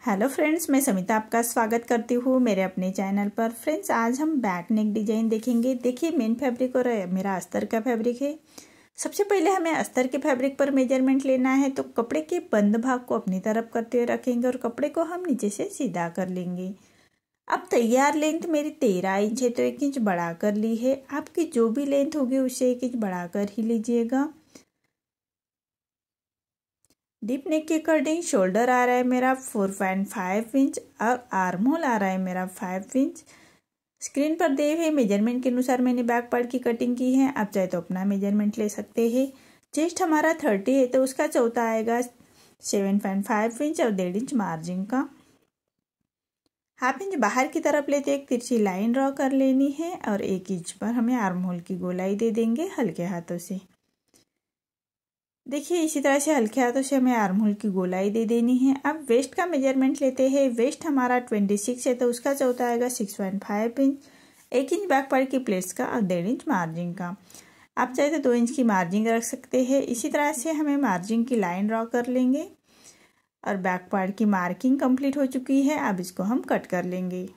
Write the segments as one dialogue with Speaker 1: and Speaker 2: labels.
Speaker 1: Hello friends, मैं समिता आपका स्वागत करती हूँ मेरे अपने चैनल पर। फ्रेंड्स, आज हम बैक नेक डिजाइन देखेंगे। देखिए, मेन फैब्रिक और मेरा अस्तर का फैब्रिक है। सबसे पहले हमें अस्तर के फैब्रिक पर मेजरमेंट लेना है, तो कपड़े के बंद भाग को अपनी तरफ करते हुए रखेंगे और कपड़े को हम नीचे से सीधा कर लेंगे। अब तैयार लेंथ मेरी 13 इंच है, तो 1 इंच बढ़ा कर ली है। आपकी जो भी लेंथ होगी उससे 1 इंच बढ़ा कर ही लीजिएगा। डीप नेक के अकॉर्डिंग शोल्डर आ रहा है मेरा 4.5 इंच और आर्म होल आ रहा है मेरा 5 इंच। स्क्रीन पर दिए हुए मेजरमेंट के अनुसार मैंने बैक पार्ट की कटिंग की है। आप चाहे तो अपना मेजरमेंट ले सकते हैं। चेस्ट हमारा 30 है, तो उसका चौथा आएगा 7.5 इंच और 1.5 इंच मार्जिन का। हाफ इंच बाहर की तरफ लेते एक तिरछी लाइन ड्रॉ कर लेनी है और 1 इंच पर हमें आर्म होल की गोलाई दे देंगे हल्के हाथों से। देखिए, इसी तरह से हल्के हाथों से हमें आर्म होल की गोलाई दे देनी है। अब वेस्ट का मेजरमेंट लेते हैं। वेस्ट हमारा 26 है, तो उसका चौथा आएगा 6.5 इंच, 1 इंच बैक पार्ट की प्लेट्स का और 1.5 इंच मार्जिन का। आप चाहे तो 2 इंच की मार्जिन रख सकते हैं। इसी तरह से हमें मार्जिन की लाइन ड्रॉ कर लेंगे और बैक पार्ट की मार्किंग कंप्लीट हो चुकी है। अब इसको हम कट कर लेंगे।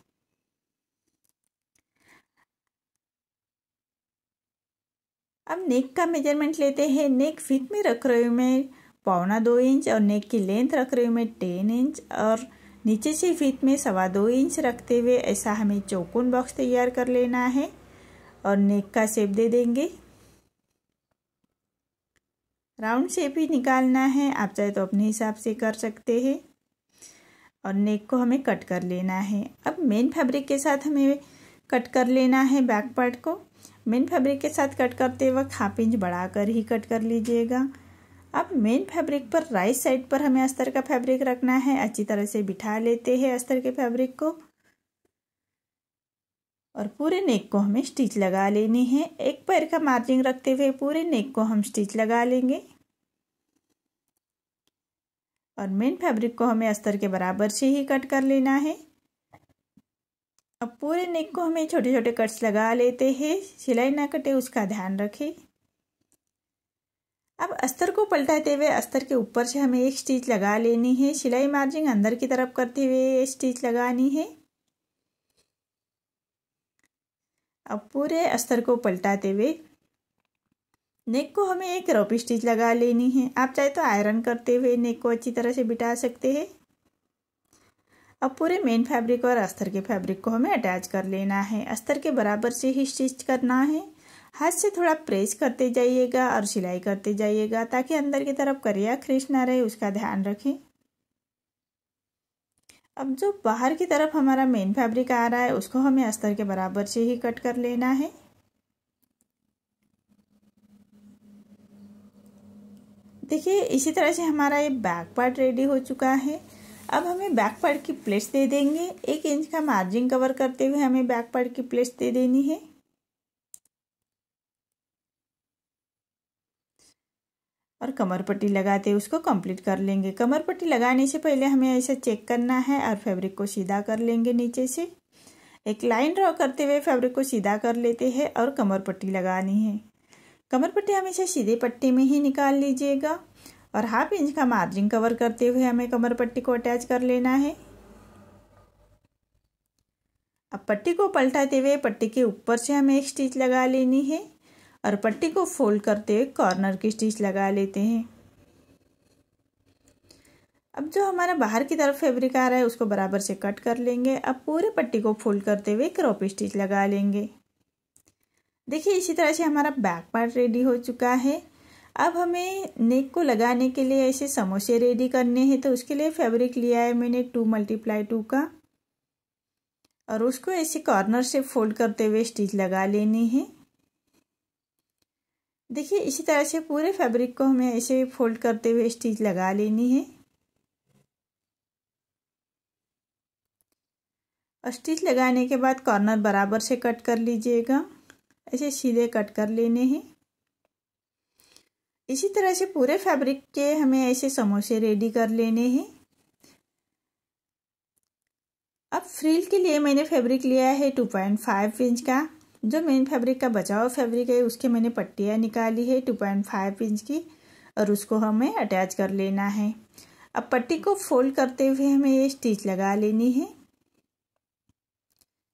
Speaker 1: अब नेक का मेजरमेंट लेते हैं। नेक विड्थ में रख रही हूँ मैं 1.25 इंच और नेक की लेंथ रख रही हूँ मैं 10 इंच और नीचे से विड्थ में 2.25 इंच रखते हुए ऐसा हमें चौकोन बॉक्स तैयार कर लेना है और नेक का शेप दे देंगे। राउंड शेप ही निकालना है, आप चाहे तो अपने हिसाब से कर सकते हैं और नेक को हमें कट कर लेना है। अब मेन फैब्रिक के साथ हमें कट कर लेना है बैक पार्ट को। मेन फैब्रिक के साथ कट करते वक्त हाफ इंच बढ़ाकर ही कट कर लीजिएगा। अब मेन फैब्रिक पर राइट साइड पर हमें अस्तर का फैब्रिक रखना है। अच्छी तरह से बिठा लेते हैं अस्तर के फैब्रिक को और पूरे नेक को हमें स्टिच लगा लेनी है। एक पैर का मार्जिन रखते हुए पूरे नेक को हम स्टिच लगा लेंगे और मेन फैब्रिक को हमें अस्तर के बराबर से ही कट कर लेना है। अब पूरे नेक को हमें छोटे छोटे कट्स लगा लेते हैं। सिलाई ना कटे उसका ध्यान रखें। अब अस्तर को पलटाते हुए अस्तर के ऊपर से हमें एक स्टिच लगा लेनी है। सिलाई मार्जिन अंदर की तरफ करते हुए स्टिच लगानी है। अब पूरे अस्तर को पलटाते हुए नेक को हमें एक रोप स्टिच लगा लेनी है। आप चाहे तो आयरन करते हुए नेक को अच्छी तरह से बिठा सकते हैं। अब पूरे मेन फैब्रिक और अस्तर के फैब्रिक को हमें अटैच कर लेना है। अस्तर के बराबर से ही स्टिच करना है। हाथ से थोड़ा प्रेस करते जाइएगा और सिलाई करते जाइएगा ताकि अंदर की तरफ करिया खरीच ना रहे, उसका ध्यान रखें। अब जो बाहर की तरफ हमारा मेन फैब्रिक आ रहा है उसको हमें अस्तर के बराबर से ही कट कर लेना है। देखिए, इसी तरह से हमारा ये बैक पार्ट रेडी हो चुका है। अब हमें बैक पार्ट की प्लेट्स दे देंगे। 1 इंच का मार्जिन कवर करते हुए हमें बैक पार्ट की प्लेट्स दे देनी है और कमर पट्टी लगाते उसको कंप्लीट कर लेंगे। कमर पट्टी लगाने से पहले हमें ऐसे चेक करना है और फैब्रिक को सीधा कर लेंगे। नीचे से एक लाइन ड्रॉ करते हुए फैब्रिक को सीधा कर लेते हैं और कमर पट्टी लगानी है। कमर पट्टी हमेशा सीधे पट्टी में ही निकाल लीजिएगा और हाफ इंच का मार्जिन कवर करते हुए हमें कमर पट्टी को अटैच कर लेना है। अब पट्टी को पलटाते हुए पट्टी के ऊपर से हमें एक स्टिच लगा लेनी है और पट्टी को फोल्ड करते हुए कॉर्नर की स्टिच लगा लेते हैं। अब जो हमारा बाहर की तरफ फैब्रिक आ रहा है उसको बराबर से कट कर लेंगे। अब पूरे पट्टी को फोल्ड करते हुए क्रॉप स्टिच लगा लेंगे। देखिए, इसी तरह से हमारा बैक पार्ट रेडी हो चुका है। अब हमें नेक को लगाने के लिए ऐसे समोसे रेडी करने हैं, तो उसके लिए फैब्रिक लिया है मैंने 2x2 का और उसको ऐसे कॉर्नर से फोल्ड करते हुए स्टिच लगा लेनी है। देखिए, इसी तरह से पूरे फैब्रिक को हमें ऐसे फोल्ड करते हुए स्टिच लगा लेनी है और स्टिच लगाने के बाद कॉर्नर बराबर से कट कर लीजिएगा। ऐसे सीधे कट कर लेने हैं। इसी तरह से पूरे फैब्रिक के हमें ऐसे समोसे रेडी कर लेने हैं। अब फ्रिल के लिए मैंने फैब्रिक लिया है 2.5 इंच का। जो मेन फैब्रिक का बचा हुआ फैब्रिक है उसके मैंने पट्टियाँ निकाली है 2.5 इंच की और उसको हमें अटैच कर लेना है। अब पट्टी को फोल्ड करते हुए हमें ये स्टिच लगा लेनी है।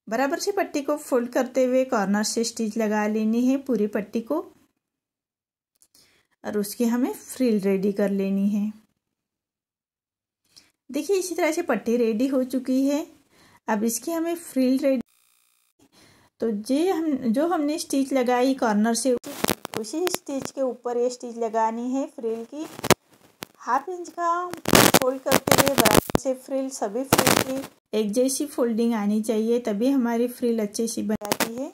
Speaker 1: बराबर से पट्टी को फोल्ड करते हुए कॉर्नर से स्टिच लगा लेनी है पूरी पट्टी को, और उसकी हमें फ्रिल रेडी कर लेनी है। देखिए इसी तरह से पट्टी रेडी हो चुकी है। अब इसकी हमें फ्रिल रेडी, तो जो हमने स्टिच लगाई कॉर्नर से, उसी स्टिच के ऊपर ये स्टिच लगानी है फ्रिल की। 1/2 इंच का फोल्ड करते हुए बराबर से फ्रिल, सभी फ्रिल की एक जैसी फोल्डिंग आनी चाहिए, तभी हमारी फ्रिल अच्छी सी बन जाती है।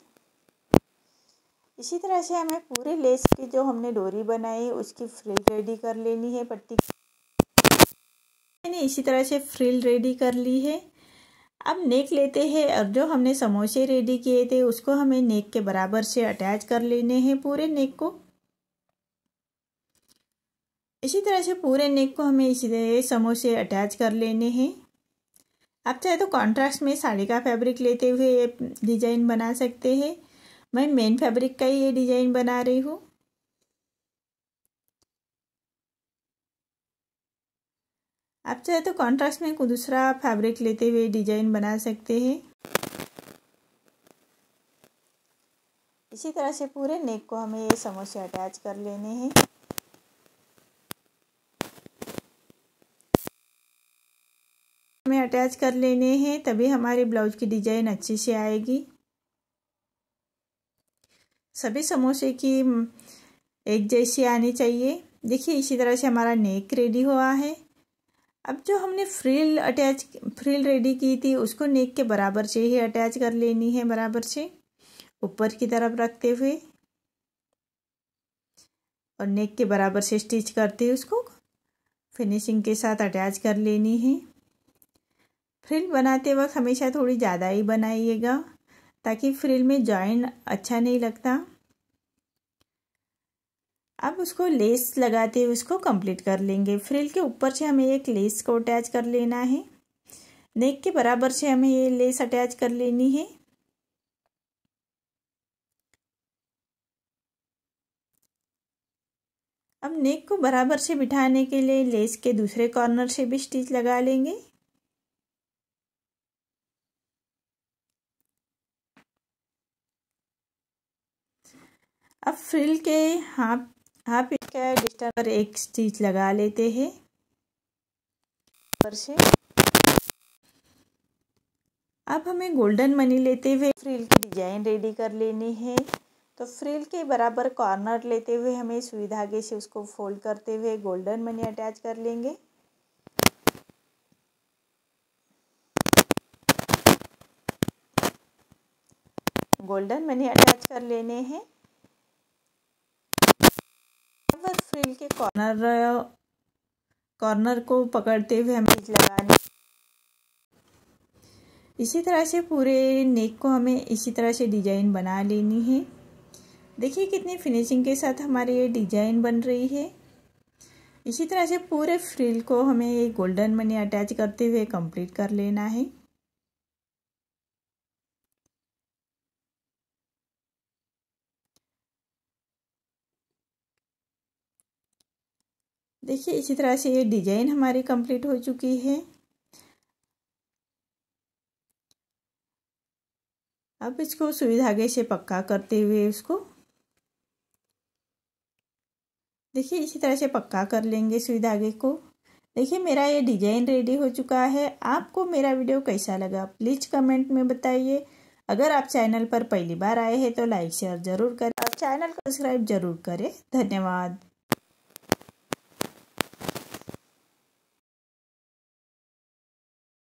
Speaker 1: इसी तरह से हमें पूरे लेस की जो हमने डोरी बनाई उसकी फ्रिल रेडी कर लेनी है पट्टी। मैंने इसी तरह से फ्रिल रेडी कर ली है। अब नेक लेते हैं और जो हमने समोसे रेडी किए थे उसको हमें नेक के बराबर से अटैच कर लेने हैं पूरे नेक को। इसी तरह से पूरे नेक को हमें इसी तरह समोसे अटैच कर लेने हैं। आप चाहे तो कॉन्ट्रास्ट में साड़ी का फैब्रिक लेते हुए ये डिजाइन बना सकते हैं। मैं मेन फैब्रिक का ही ये डिजाइन बना रही हूँ। आप चाहे तो कॉन्ट्रास्ट में कोई दूसरा फैब्रिक लेते हुए डिजाइन बना सकते हैं। इसी तरह से पूरे नेक को हमें ये समोसे अटैच कर लेने हैं। हमें अटैच कर लेने हैं, तभी हमारे ब्लाउज की डिजाइन अच्छी से आएगी। सभी समोसे की एक जैसी आनी चाहिए। देखिए इसी तरह से हमारा नेक रेडी हुआ है। अब जो हमने फ्रिल रेडी की थी उसको नेक के बराबर से ही अटैच कर लेनी है, बराबर से ऊपर की तरफ रखते हुए, और नेक के बराबर से स्टिच करते हुए उसको फिनिशिंग के साथ अटैच कर लेनी है। फ्रिल बनाते वक्त हमेशा थोड़ी ज़्यादा ही बनाइएगा ताकि फ्रिल में जॉइन अच्छा नहीं लगता। अब उसको लेस लगाते हुए उसको कंप्लीट कर लेंगे। फ्रिल के ऊपर से हमें एक लेस को अटैच कर लेना है। नेक के बराबर से हमें ये लेस अटैच कर लेनी है। अब नेक को बराबर से बिठाने के लिए लेस के दूसरे कॉर्नर से भी स्टिच लगा लेंगे। अब फ्रिल के हाफ इंच का डिस्टेंस पर एक स्टिच लगा लेते हैं ऊपर से। अब हमें गोल्डन मनी लेते हुए फ्रिल की डिजाइन रेडी कर लेनी है। तो फ्रिल के बराबर कॉर्नर लेते हुए हमें सुई धागे से उसको फोल्ड करते हुए गोल्डन मनी अटैच कर लेंगे। गोल्डन मनी अटैच कर लेने हैं। अब फ्रिल के कॉर्नर को पकड़ते हुए हमें लगाने। इसी तरह से पूरे नेक को हमें इसी तरह से डिजाइन बना लेनी है। देखिए कितनी फिनिशिंग के साथ हमारी ये डिजाइन बन रही है। इसी तरह से पूरे फ्रिल को हमें ये गोल्डन मनी अटैच करते हुए कंप्लीट कर लेना है। देखिए इसी तरह से ये डिजाइन हमारी कंप्लीट हो चुकी है। अब इसको सुई धागे से पक्का करते हुए उसको देखिए इसी तरह से पक्का कर लेंगे सुई धागे को। देखिए मेरा ये डिजाइन रेडी हो चुका है। आपको मेरा वीडियो कैसा लगा प्लीज़ कमेंट में बताइए। अगर आप चैनल पर पहली बार आए हैं तो लाइक शेयर ज़रूर करें और चैनल को सब्सक्राइब ज़रूर करें। धन्यवाद।